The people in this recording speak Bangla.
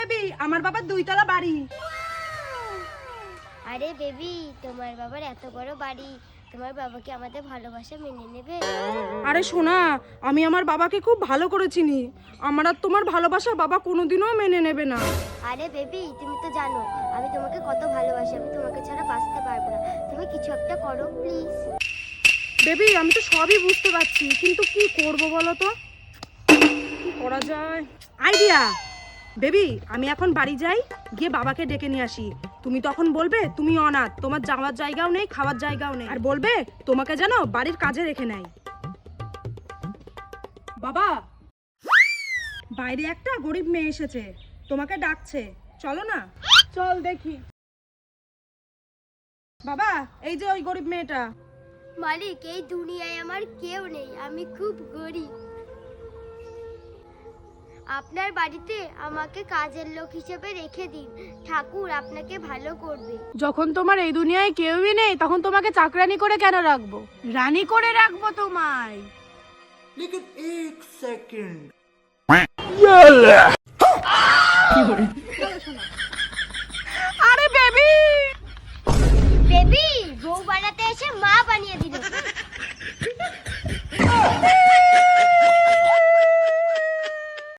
বেবি, আমার বাবার 2 তলা বাড়ি। আরে বেবি, তোমার বাবার এত বড় বাড়ি, তোমার বাবা কি আমাদের ভালোবাসা মেনে নেবে? আরে সোনা, আমি আমার বাবাকে খুব ভালো করে চিনি। আমার আর তোমার ভালোবাসা বাবা কোনোদিনও মেনে নেবে না। আরে বেবি, তুমি তো জানো আমি তোমাকে কত ভালোবাসি, আমি তোমাকে ছাড়া বাঁচতে পারবো না। তুমি কিছু একটা করো প্লিজ। বেবি, আমি তো সবই বুঝতে পারছি, কিন্তু কি করব বলো তো? কি করা যায়? আইডিয়া! বেবি, আমি এখন বাড়ি যাই, গিয়ে বাবাকে ডেকে নিয়ে আসি। তুমি তখন বলবে তুমি অনাথ, তোমার যাওয়ার জায়গাও নেই, খাওয়ার জায়গাও নেই, আর বলবে তোমাকে যেন বাড়ির কাজে রেখে নেয়। বাবা, বাইরে একটা গরিব মেয়ে এসেছে, তোমাকে ডাকছে, চলো না। চল দেখি। বাবা, এই যে ওই গরিব মেয়েটা। মালিক, এই দুনিয়ায় আমার কেউ নেই, আমি খুব গরিব। আপনার বাড়িতে আমাকে কাজের লোক হিসেবে রেখে দিন, ঠাকুর আপনাকে ভালো করবে। যখন তোমার এই দুনিয়ায় কেউই নেই, তখন তোমাকে চাকরানি করে কেন রাখবো? রানী করে রাখবো তোমায়। लेकिन 1 सेकंड